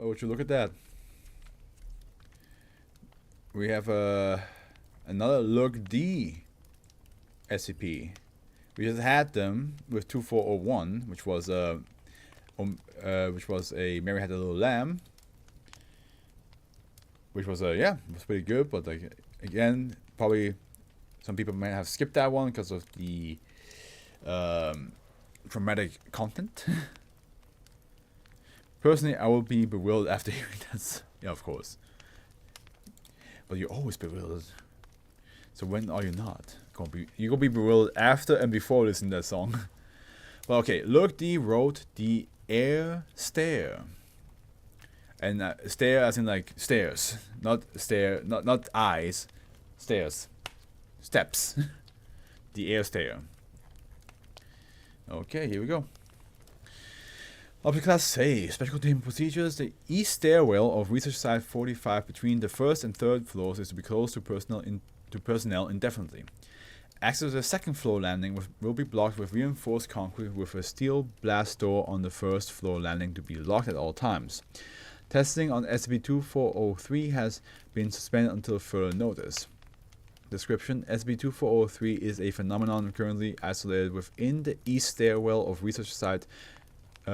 Oh, would you look at that? We have another Look D SCP. We just had them with 2401, which was a Mary Had a Little Lamb, which was it was pretty good, but like again, probably some people might have skipped that one because of the traumatic content. Personally, I will be bewildered after hearing that. Yeah, of course. But you're always bewildered. So when are you not? You're gonna be bewildered after and before listening to that song. Well, okay. Look D wrote the Air Stair. And stair as in like stairs. Not eyes. Stairs. Steps. The Air Stair. Okay, here we go. Object Class C. Special containment procedures. The east stairwell of Research Site 45 between the first and third floors is to be closed to personnel indefinitely. Access to the second floor landing will be blocked with reinforced concrete with a steel blast door on the first floor landing to be locked at all times. Testing on SCP-2403 has been suspended until further notice. Description: SCP-2403 is a phenomenon currently isolated within the east stairwell of Research Site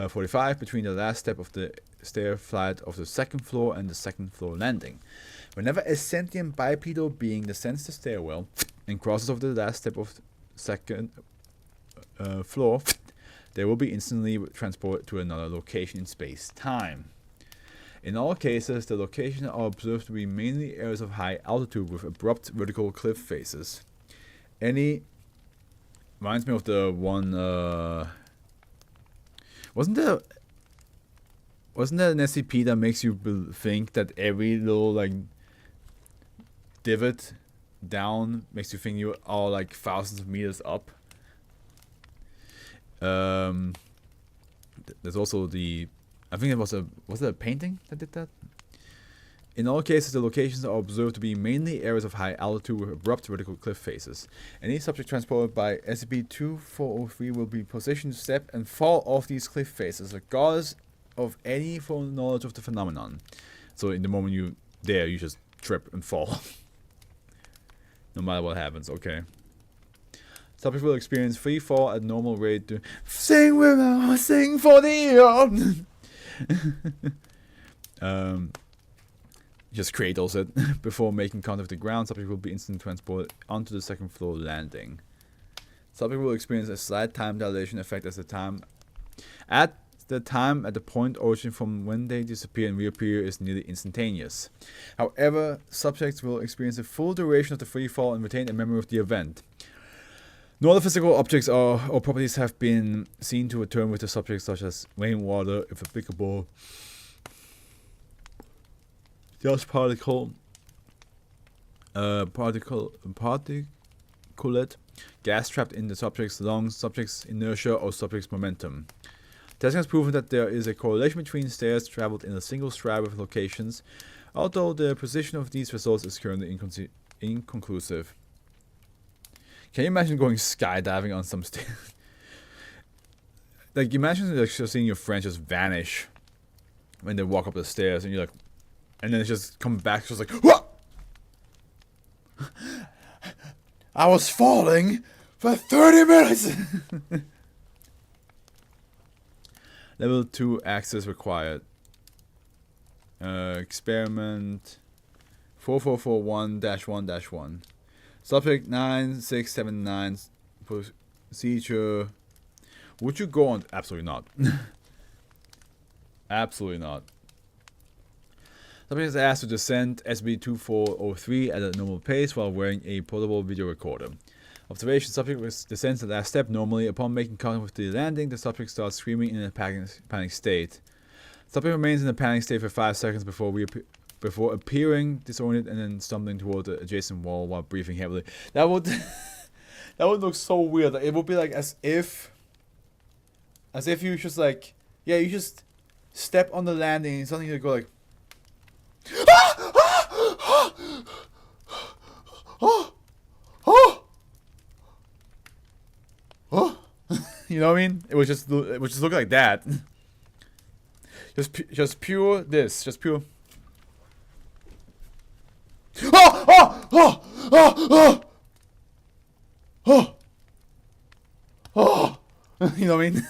45 between the last step of the stair flight of the second floor and the second floor landing. Whenever a sentient bipedal being descends the stairwell and crosses over the last step of the second floor, they will be instantly transported to another location in space-time. In all cases, the locations are observed to be mainly areas of high altitude with abrupt vertical cliff faces. Reminds me of the one. Wasn't there an SCP that makes you think that every little like divot down makes you think you are like thousands of meters up? There's also I think was it a painting that did that? In all cases, the locations are observed to be mainly areas of high altitude with abrupt vertical cliff faces. Any subject transported by SCP-2403 will be positioned to step and fall off these cliff faces, regardless of any full knowledge of the phenomenon. So in the moment you just trip and fall. No matter what happens, okay. Subject will experience free fall at normal rate to sing with us, sing for the just cradles it before making contact with the ground. Subject will be instantly transported onto the second floor landing. Subject will experience a slight time dilation effect at the point origin from when they disappear and reappear is nearly instantaneous. However, subjects will experience the full duration of the free fall and retain a memory of the event. No other physical objects or properties have been seen to return with the subject, such as rainwater, if applicable, dust particulate gas trapped in the subject's lungs, subject's inertia, or subject's momentum. Testing has proven that there is a correlation between stairs traveled in a single stride with locations, although the precision of these results is currently inconclusive. Can you imagine going skydiving on some stairs? Like, imagine like just seeing your friends just vanish when they walk up the stairs, and you're like, and then it's just come back, just like, what? I was falling for 30 minutes. Level 2 access required. Experiment 4441-1-1. Subject 9679. Procedure. Would you go on? Absolutely not. Absolutely not. Subject is asked to descend SB-2403 at a normal pace while wearing a portable video recorder. Observation: subject descends the last step normally. Upon making contact with the landing, the subject starts screaming in a panic state. Subject remains in a panic state for 5 seconds before appearing disoriented and then stumbling toward the adjacent wall while breathing heavily. That would that would look so weird. It would be like as if you just like, yeah, you just step on the landing and suddenly you go like, you know what I mean? It would just look like that. Just pure this. Just pure. Oh! Oh! Oh! Oh! Oh! Oh! Oh! You know what I mean?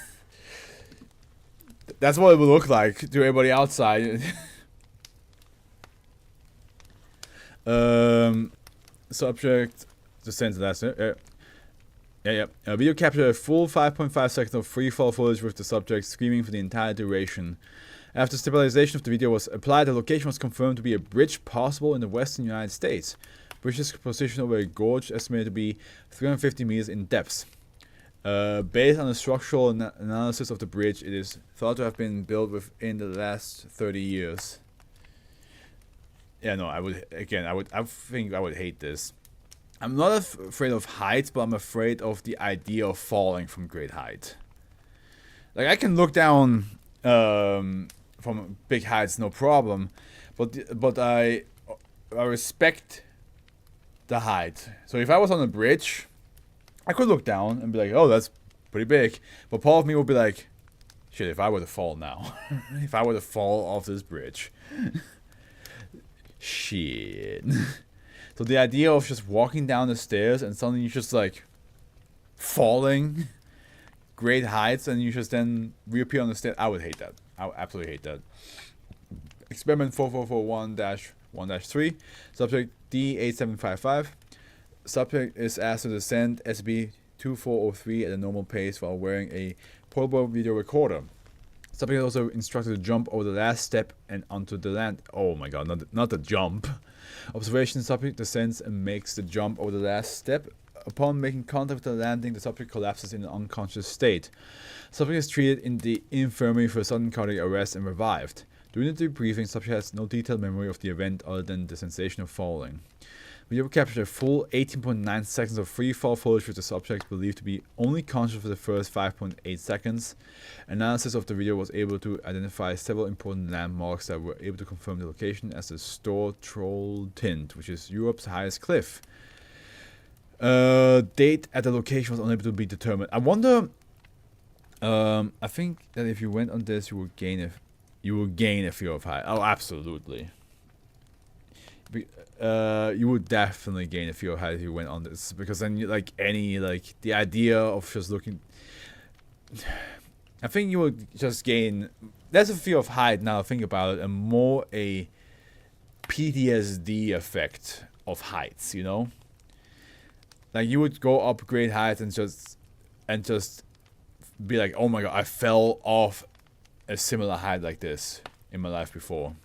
That's what it would look like to everybody outside. Subject descends to that. Video captured a full 5.5 seconds of free-fall footage with the subject screaming for the entire duration. After stabilization of the video was applied, the location was confirmed to be a bridge possible in the western United States. Bridge is positioned over a gorge estimated to be 350 meters in depth. Based on the structural analysis of the bridge, it is thought to have been built within the last 30 years. Yeah, no, I think I would hate this. I'm not afraid of heights, but I'm afraid of the idea of falling from great height. Like, I can look down from big heights, no problem, but I respect the height. So if I was on a bridge, I could look down and be like, oh, that's pretty big. But part of me would be like, shit, if I were to fall now. If I were to fall off this bridge. Shit. So the idea of just walking down the stairs and suddenly you're just like falling great heights and you just then reappear on the stairs, I would hate that. I would absolutely hate that. Experiment 4441-1-3. Subject D8755. Subject is asked to descend SCP-2403 at a normal pace while wearing a portable video recorder. Subject is also instructed to jump over the last step and onto the land. Oh my god, not the jump. Observation: subject descends and makes the jump over the last step. Upon making contact with the landing, the subject collapses in an unconscious state. Subject is treated in the infirmary for sudden cardiac arrest and revived. During the debriefing, subject has no detailed memory of the event other than the sensation of falling. Video captured a full 18.9 seconds of free fall footage with the subject believed to be only conscious for the first 5.8 seconds. Analysis of the video was able to identify several important landmarks that were able to confirm the location as the Store Troll Tint, which is Europe's highest cliff. Date at the location was unable to be determined. I wonder. I think that if you went on this, you will gain a fear of height. Oh, absolutely. You would definitely gain a fear of height if you went on this, because then the idea of just looking. I think you would just gain less a fear of height now. Think about it, and more a PTSD effect of heights. You know. Like, you would go up great heights and just be like, oh my god, I fell off a similar height like this in my life before.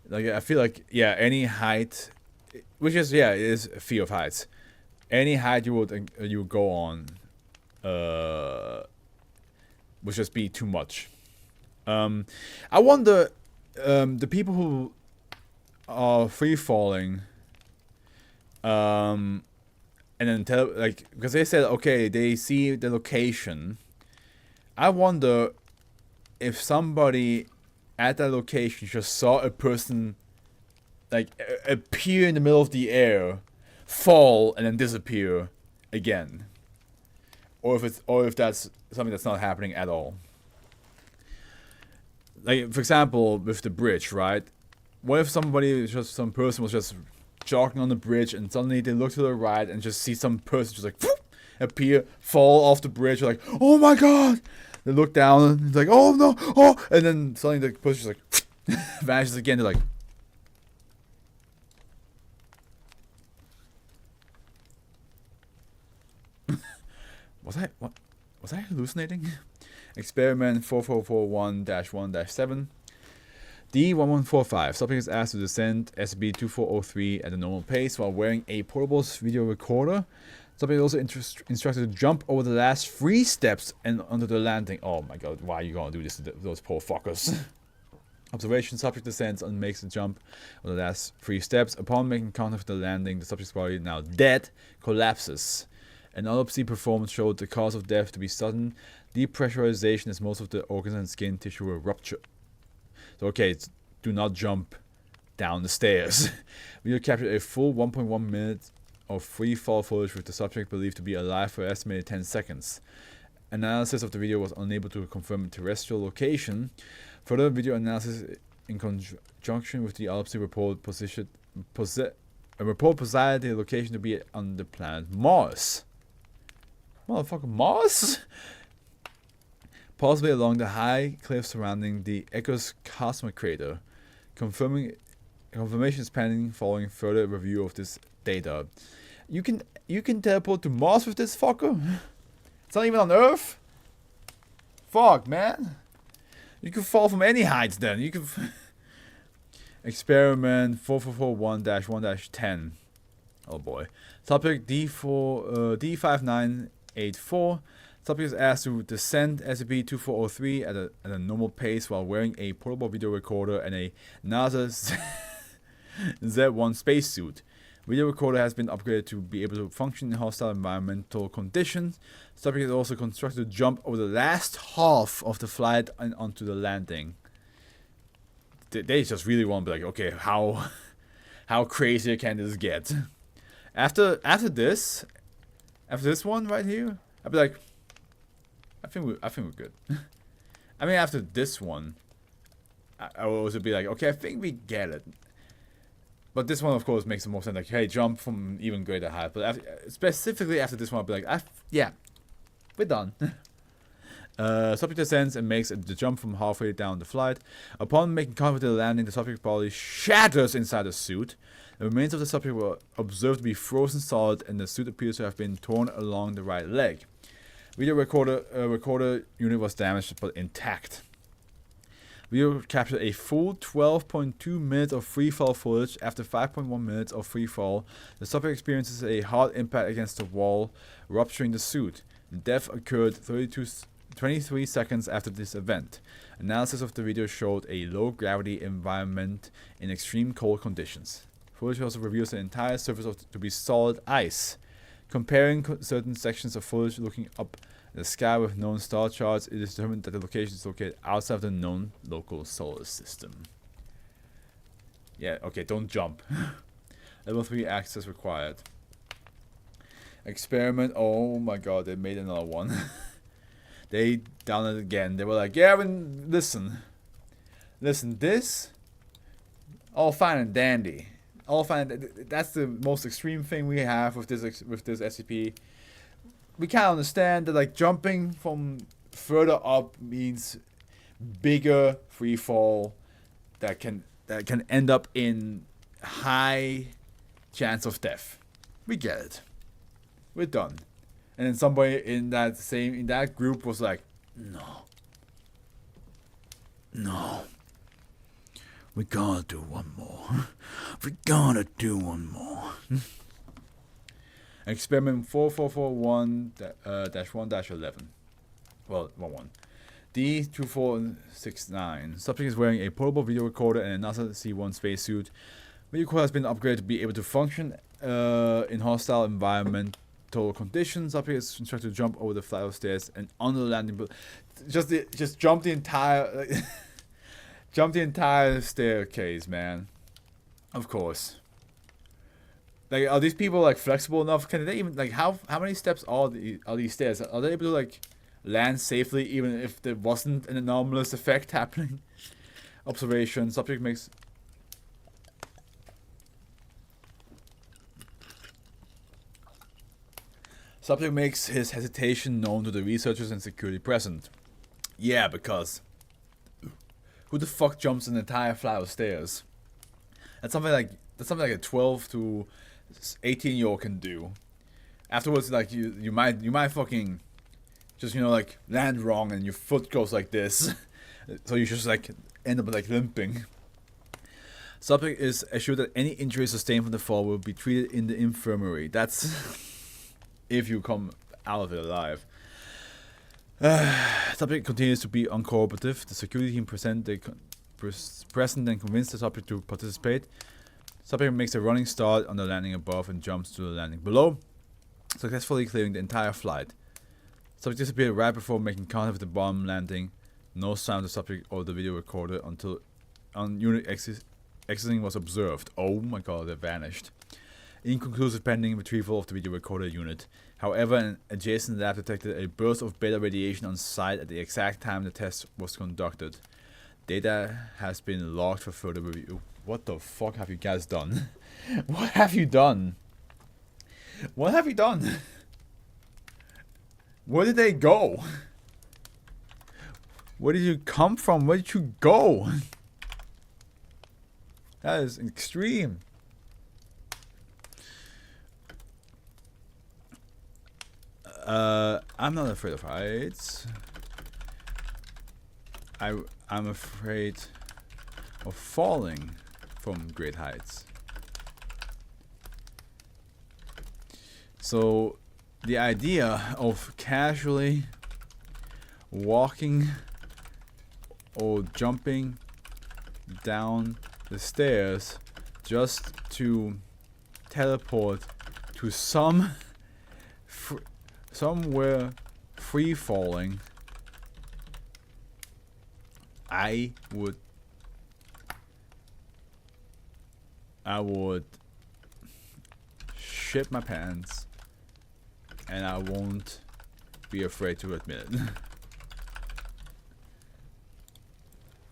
Like, I feel like, yeah, any height, which is, yeah, it is a fear of heights. Any height you would go on, would just be too much. I wonder, the people who are free falling. And then because they said, okay, they see the location. I wonder if somebody at that location just saw a person appear in the middle of the air, fall, and then disappear again, or if that's something that's not happening at all. Like, for example, with the bridge, right? What if some person was just jogging on the bridge and suddenly they look to the right and just see some person just whoop, appear, fall off the bridge, like, oh my god! They look down and it's like, oh no, oh, and then suddenly the person just vanishes again. They're like, was I hallucinating? Experiment 4441-1-7. D1145. Subject is asked to descend SCP-2403 at a normal pace while wearing a portable video recorder. Subject is also instructed to jump over the last 3 steps and onto the landing. Oh my god, why are you gonna do this to those poor fuckers? Observation: subject descends and makes the jump over the last 3 steps. Upon making contact with the landing, the subject's body, now dead, collapses. An autopsy performed showed the cause of death to be sudden depressurization, as most of the organs and skin tissue were ruptured. So, okay, do not jump down the stairs. Video captured a full 1.1 minutes of free fall footage with the subject believed to be alive for an estimated 10 seconds. analysis of the video was unable to confirm terrestrial location. Further video analysis in conjunction with the autopsy report posited the location to be on the planet Mars. Motherfucker, Mars? Possibly along the high cliff surrounding the Echo's Cosmic Crater. Confirmation is pending following further review of this data. You can teleport to Mars with this fucker? It's not even on Earth? Fuck, man. You can fall from any heights then. You can... Experiment 4441-1-10. Oh boy. Topic D5984. Subject is asked to descend SCP-2403 at a normal pace while wearing a portable video recorder and a NASA Z1 spacesuit. Video recorder has been upgraded to be able to function in hostile environmental conditions. Subject is also constructed to jump over the last half of the flight and onto the landing. They just really want to be like, okay, how crazy can this get? After this one right here, I'd be like, I think we're good. I mean, after this one, I will also be like, okay, I think we get it. But this one, of course, makes the most sense. Like, hey, jump from even greater height. But specifically after this one, I'll be like, yeah, we're done. Subject descends and makes the jump from halfway down the flight. Upon making contact with the landing, the subject's body shatters inside the suit. The remains of the subject were observed to be frozen solid, and the suit appears to have been torn along the right leg. Video recorder unit was damaged but intact. Video captured a full 12.2 minutes of free-fall footage. After 5.1 minutes of free-fall, the subject experiences a hard impact against the wall, rupturing the suit. Death occurred 23 seconds after this event. Analysis of the video showed a low-gravity environment in extreme cold conditions. Footage also reveals the entire surface to be solid ice. Comparing certain sections of footage looking up at the sky with known star charts, it is determined that the location is located outside of the known local solar system. Yeah, okay, don't jump. Level 3 access required. Experiment, oh my god, they made another one. They done it again. They were like, yeah, listen, this, all fine and dandy. All fine. That's the most extreme thing we have with this SCP. We can't understand that like jumping from further up means bigger free fall that can end up in high chance of death. We get it. We're done. And then somebody in that group was like, no. We gotta do one more. We gotta do one more. Experiment 4441-1-11. Well, 11. D2469. Subject is wearing a portable video recorder and a NASA C1 spacesuit. Video recorder has been upgraded to be able to function in hostile environmental conditions. Subject is instructed to jump over the flight of stairs and on the landing. But just jump the entire. Jump the entire staircase, man. Of course. Like, are these people like flexible enough? Can they even like how many steps are these stairs? Are they able to like land safely even if there wasn't an anomalous effect happening? Observation. Subject makes his hesitation known to the researchers and security present. Yeah, because who the fuck jumps an entire flight of stairs? That's something like a 12 to 18-year-old can do. Afterwards, like you might fucking just like land wrong and your foot goes like this, so you just like end up like limping. Subject is assured that any injuries sustained from the fall will be treated in the infirmary. That's if you come out of it alive. Subject continues to be uncooperative. The security team present and convince the subject to participate. Subject makes a running start on the landing above and jumps to the landing below, successfully clearing the entire flight. Subject disappeared right before making contact with the bottom landing. No sign of the subject or the video recorder until unit exiting was observed. Oh my god, they vanished. inconclusive pending retrieval of the video recorder unit. However, an adjacent lab detected a burst of beta radiation on site at the exact time the test was conducted. Data has been logged for further review. What the fuck have you guys done? What have you done? What have you done? Where did they go? Where did you come from? Where did you go? That is extreme. I'm not afraid of heights. I'm afraid of falling from great heights. So the idea of casually walking or jumping down the stairs just to teleport to somewhere free falling, I would shit my pants, and I won't be afraid to admit it.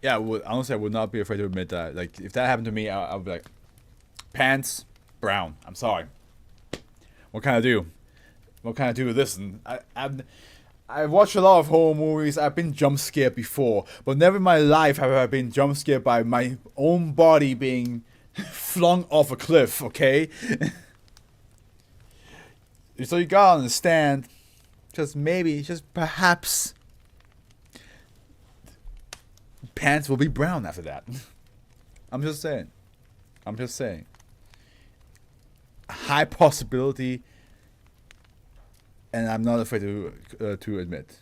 Yeah, honestly, I would not be afraid to admit that. Like, if that happened to me, I would be like, pants brown. I'm sorry. What can I do? What can I do with this? And I've watched a lot of horror movies. I've been jump scared before, but never in my life have I been jump scared by my own body being flung off a cliff. Okay. So you gotta understand, just maybe, just perhaps, pants will be brown after that. I'm just saying. I'm just saying. High possibility, and I'm not afraid to admit.